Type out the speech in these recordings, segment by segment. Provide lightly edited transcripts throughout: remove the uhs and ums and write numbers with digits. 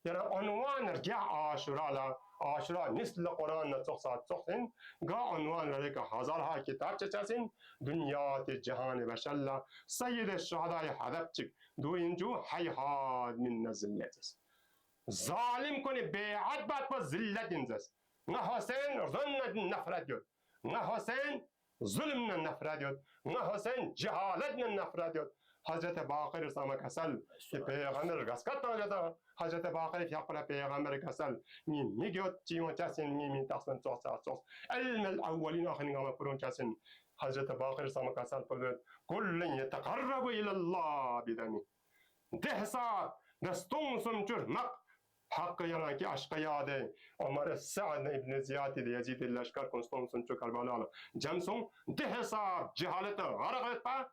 يعني عنوان رجع عاشورا عاشورا مثل قرآن نتصاد تصحن قا عنوان رجع هزارها كتاب تجسين دنيا جهان بشلا سيد الشهداء حذبتك دو إنجو حيحاد من نزلتس ظالم کنی بیعت بات با ذلت انزس نه حسین ظن نفرت یود نه حسین ظلم نفرت یود نه حسین جهالت نفرت یود حضرت باقر سامک حسل که پیغمبر گسکت ناجدا حضرت باقر فیقل پیغمبر کسل میگوید چیون چسین می تحسن صوص علم الاولین آخرین قام فرون چسین حضرت باقر سامک حسل فرد کل یتقرب الى الله بدنی ده حساب دستون سمچور مق حق yana ki aşka yade Ömer Sa'd ibn Ziyad de Yazid lashkar konstons suncho Karbala jamson de hesab cehalet gharaqat pa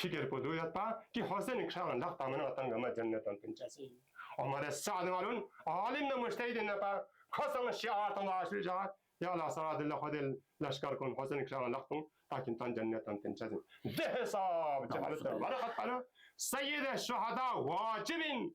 fikir podoyat pa ki Hüseyin kşan laq tamana atan gama cennetan pinchasi Ömer Sa'd malun alim ne mujtahid ne pa khasan shi'at Allah ashja ya la saradillah khadil lashkar kon Hüseyin kşan laqtum takin tan cennetan pinchasi de hesab cehalet gharaqat pa sayyid ash-shuhada wajibin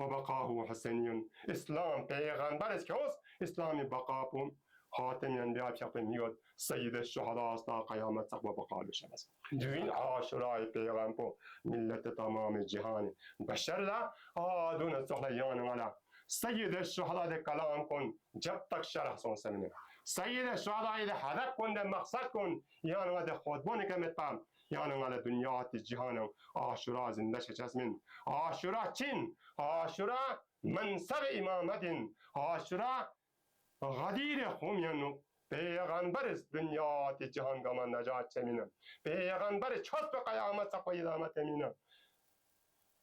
وبقاه حسني اسلام پیغمبر است که اسلامی بقا پون خاتم انبیاء پیغمبر میگوید سید الشهدا است تا قیامت تک بقا بشه بس دوین عاشورای پیغمبر ملت تمام جهان بشر لا آدون سهلیان والا سید الشهدا ده کلام کن جب تک شرح سون سمنه سید الشهدا ده هدف کن ده مقصد کن یعنی ده خودبون که متپم yani ala dünyat cihanı aşura zinde şeçesmin aşura Çin aşura mensab imametin aşura gadir humyanu peygamberiz dünyat cihan gama necat çemine peygamberiz çöz ve kıyamet sakva idamet emine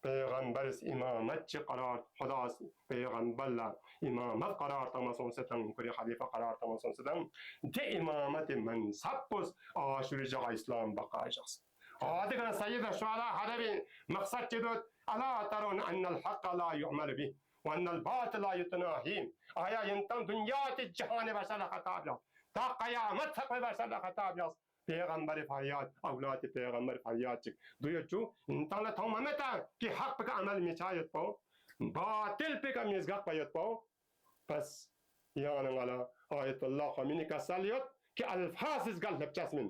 peygamberiz imametçi karar hudas peygamberla imamet karar tamason setan kuri halife karar tamason setan de imameti mensabuz aşurca İslam bakacağız. هذا كان سيد الشهداء هذا مقصد جدود ألا ترون أن الحق لا يعمل به وأن الباطل لا يتناهي آیا انتم دنیا جهان بشر خطاب لا تا قیامت تک بشر خطاب لا پیغمبر فریاد اولاد پیغمبر فریاد چک دوی چو انتان تمامتا که حق کا عمل میچایت پاو باطل پہ کا میزگاق پایت پاو پس یعنی علی آیت الله خمینی کا سالیت که الفاظ از گل لبچاس من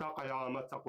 تا قیامت تک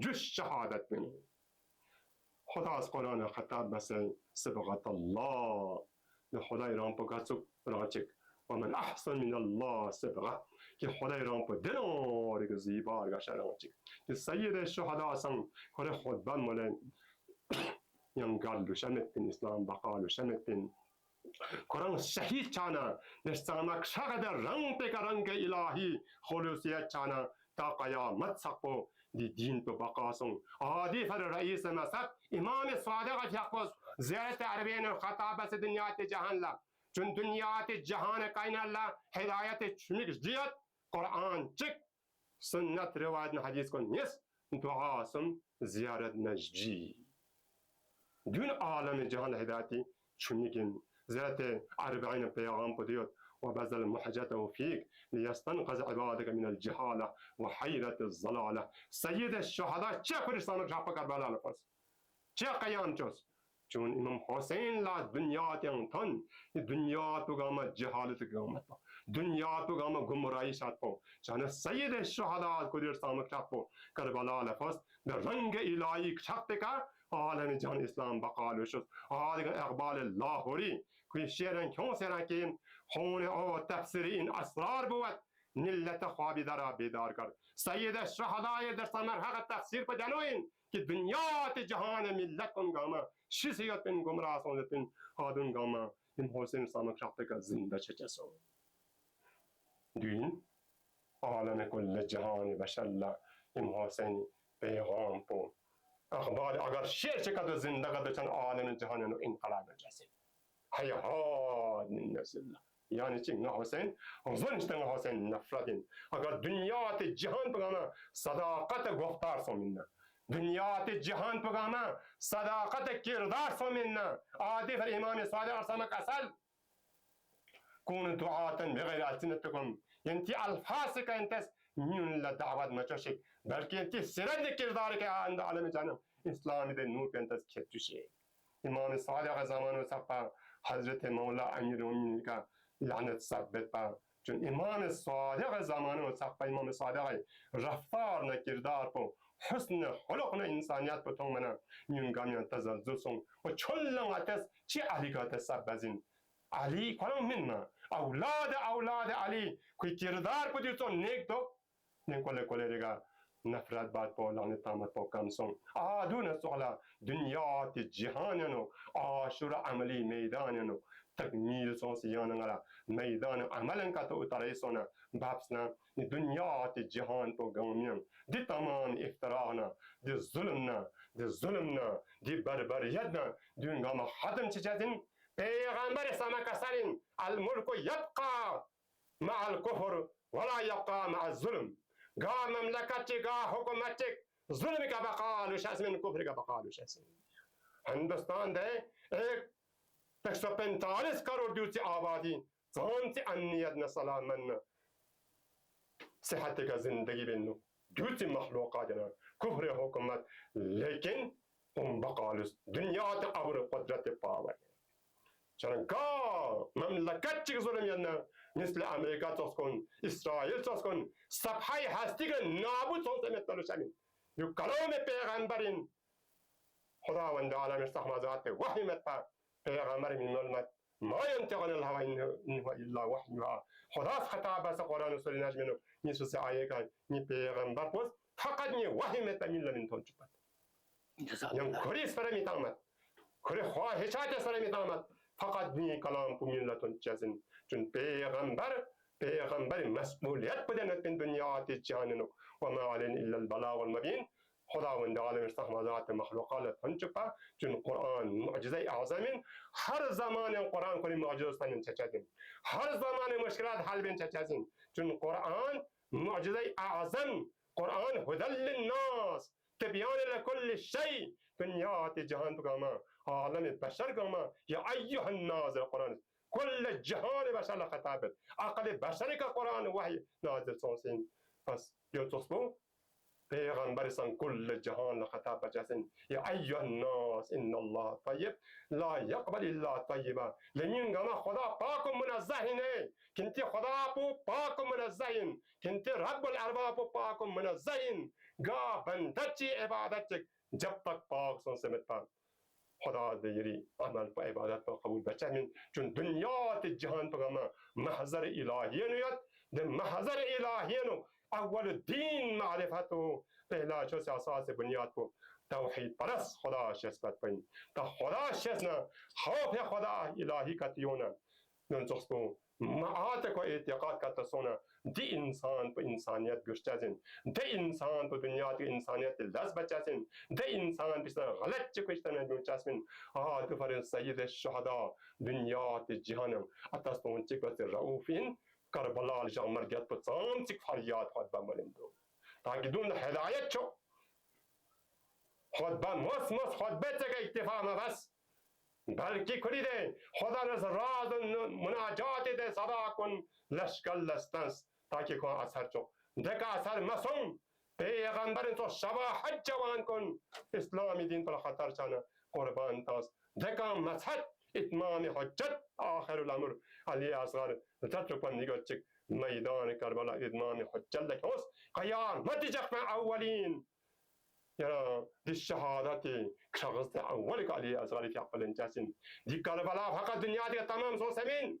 جش شهادت بنی خدا از قرآن خطاب بسه سبغت الله به خدای رام پا گسوک راچک و من احسن من الله سبغت که خدای رام پا دناری که زیبار گشه راچک که سید شهدا سن کار خود بن مله یم گلو شمتین اسلام بقالو شمتین قرآن شهید چانا نستامک شغد رنگ پک رنگ الهی خلوصیت چانا تا قیامت سقو دی دین تو بقاسون عادی فر رئیس مذهب امام صادق فیقوز زیارت عربین خطابت دنیات جهان لا چون دنیات جهان کائن اللہ ہدایت چمک جیت قرآن چک سنت روایت حدیث کو نیس دعا سم زیارت نجی دون عالم جهان هدایتی چمکن زیارت عربین پیغام کو دیوت وبذل محجته فيك ليستنقذ عبادك من الجهالة وحيرة الضلالة سيد الشهداء چه فرستانك جاپا کربلا لفظ چه قیام چوس چون امام حسین لا دنیا تن دنیا تو گاما جهالت گاما دنیا تو گاما گمراهی شاد پو چون سید الشهداء قدر سامک چاپو کربلا لفظ در رنگ الهی چاپ کا عالم جهان اسلام بقال شد آدم اقبال لاهوری کوئی شعرن کیوں سرا کہ ہون او تفسیر این اسرار بود ملت خوابیده را بیدار کرد. سید شهدای در سمرحق تقصیر پر جنوین که دنیات جهان ملت کن گاما شیسیت بین گمراه سونت بین هادون گاما این حسین سامک شخص که زنده چه چسو دوین عالم کل جهان بشلا این حسین پیغام پو اخبار اگر شیر چکد زنده قد چند عالم جهان نو انقلاب جسد حیات من نسل یعنی چی نه حسین زنشتن حسین نفرتین اگر دنیات جهان بگم صداقت گفتار سومینه دنیات جهان بگم صداقت کردار سومینه عادی فر امام صادق ارسامک اصل كونوا دعاة بغير ألسنتكم ينتي الفاظ کا انتس من لا دعوت مچوشک بلکہ انتي سرد کردار کے عند عالم جانم اسلام دے نور کے انتس کھتوشے امام صادق زمان و صفا حضرت مولا امیر المؤمنین کا لعنت ثابت با چون امام صادق زمان و صفا امام صادق رفتار نہ کردار کو حسن خلق نہ انسانیت کو تو منا میون گامیان تزلزل سون و چلن اتس چی علیقات سبزین علی کنم منا اولاد علی کوئی کردار پدی تو نیک تو نین کله رگا نفرت بعد پا لعنت تامت پا کمسون آدون سولا دنیا تی جهاننو آشور عملی میداننو تکمیل سوسیان غلا میدان عملن کا تو اترای سونا بابسنا دنیا تی جهان پا گومیم دی تمام افترانا دی ظلمنا دی بربریتنا دی انگام ختم چیزین پیغمبر سمک سرین الملک یبقى مع الكفر ولا يبقى مع الظلم گا مملکت گا حکومت ظلم کا بقال وش من کفر کا بقال وش ہندوستان دے 145 کروڑ دیوچی آبادی کون سی امنیت نہ سلامت نہ صحت کا زندگی بنو دیوچی مخلوقات نا کفر حکومت لیکن ام بقال دنیا تے ابر قدرت پاور چرا مملکت چی ظلم یادنا مثل امریکا تسکن اسرائیل تسکن صفحه هستی که نابود سوز مثل شمین یو کلام پیغمبرین خداوند عالم استحمازات وحی متپا پیغمبر من ملمت ما ينطق عن الهوى إن هو إلا وحيها خداس خطاب بس قرآن سوري نجمنو نيسو سي آيه كان ني پیغمبر پوس فقط ني وحي متپا من لمن تنچپت یم کری سر میتامد کری خواهشات سر میتامد فقط نی کلام کو ملتون چیزن چون پیغمبر مسئولیت بدنت من دنیات جهاننو و ما علین الا البلاغ المبین خداوند عالم استحمازات مخلوقات هنچپا چون قرآن معجزه اعظمین هر زمان قرآن کنی معجزه سنین چچدین هر زمان مشکلات حل بین چچدین چون قرآن معجزه اعظم قرآن هدى للناس تبيان لكل شيء دنيات جهان بقاما عالم بشر قاما يا أيها الناس القرآن كل الجهان بشر خطابت عقل بشر کا قرآن وحي نازل سونسين بس يتصبو پیغمبر سن كل جهان خطاب بجاسن يا أيها الناس إن الله طيب لا يقبل إلا طيبا لمن قاما خدا پاک منزه نه كنتي خدا پاک منزه كنتي رب الأرباب پاک منزه گا بندچی عبادت جب تک پاک سن سمت پاک خدا دیری عمل پا عبادت پا قبول بچه من چون دنیات جهان پا گاما محضر الهی نوید ده محضر الهی نو اول دین معرفتو پہلا چوز اساس بنیاد پو توحید پرس خدا شسبت پاین تا خدا شسنا خوف خدا الهی کتیونا نون سخصو معات کو اعتقاد کرتا سونا دی انسان پا انسانیت گشتازن دی انسان پا دنیا کی انسانیت لز بچازن دی انسان پسر غلط چکشتن گوچاسمن آدو فرن سید شهدا دنیا تی جهانم اتستون چکوست رؤوفین کربلا لجا مرگیت پا سام چک فریاد خود بمالندو تاکہ دون ہدایت چو خود بموس خود بچه اکتفا مبس بلکه کلیده خدا راز مناجات ده صدا کن لشکر لستنس تاکه کن اثر چو دکا اثر مسون پیغمبر تو شواهد جوان کن اسلامی دین پر خطر چانه قربان تاست دکا مذهب اتمام حجت آخر الامر علی اصغر تطرق کن نگاه چک میدان کربلا اتمام حجت لکوس قیامت جخم اولین یا دی شهادتی شخص اول که علی اصغری فی عقل انجاسین دی کربلا فقط دنیا دیگه تمام سو سمین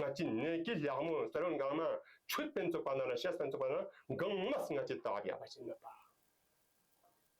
ngacin neki yamu sarun gama chut penso pana shas penso pana gammas ngacin tabiya bacin pa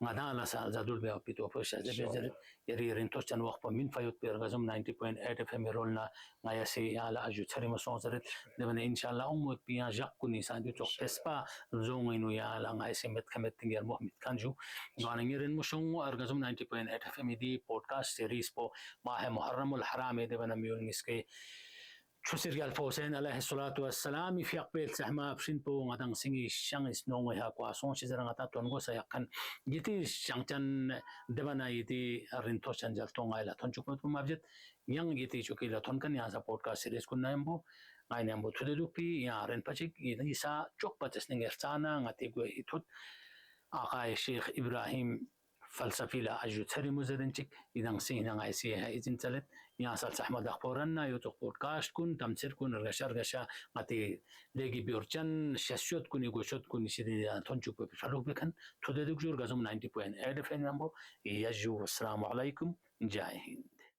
ngada sa zadul be opito po sha ze yeri rinto chan waq po min fayot per gazum 90.8 fm rolna ngaya se ala aju chari mo sonzeret debane inshallah umot pia jak kuni sa du tok espa zong inu ya ala ngaya se met khamet tinger mohammed kanju gana ngiren mo shong ar gazum 90.8 fm di podcast series po mah muharram al haram debana miul miske Chusir Alfosen alaihi salatu wassalam fi aqbel sahma bshin po ngadang singi shang is no ha kwa son chizara ngata tongo sa yakan giti shangchan debana yiti rinto chanjal tonga ila tonchuk po mabjet yang giti chuki la tonkan ya sa podcast series kun naimbo ngai nambo thudedupi ya ren pachik isa chok paches ninger chana ngati go itut aqai sheikh ibrahim فلسفي لا أجو تري مزدنشك إذا سينا عايسيها إذن تلت يا سال أحمد أخبارنا يوتو بودكاست كون تمسير كون رغشا ماتي لقي بيورجان شاشوت كون يقوشوت كون يشيدي تونجوك بفلوك بكن توددوك جور غازم 90.8 FM نمبو يجو والسلام عليكم جاهين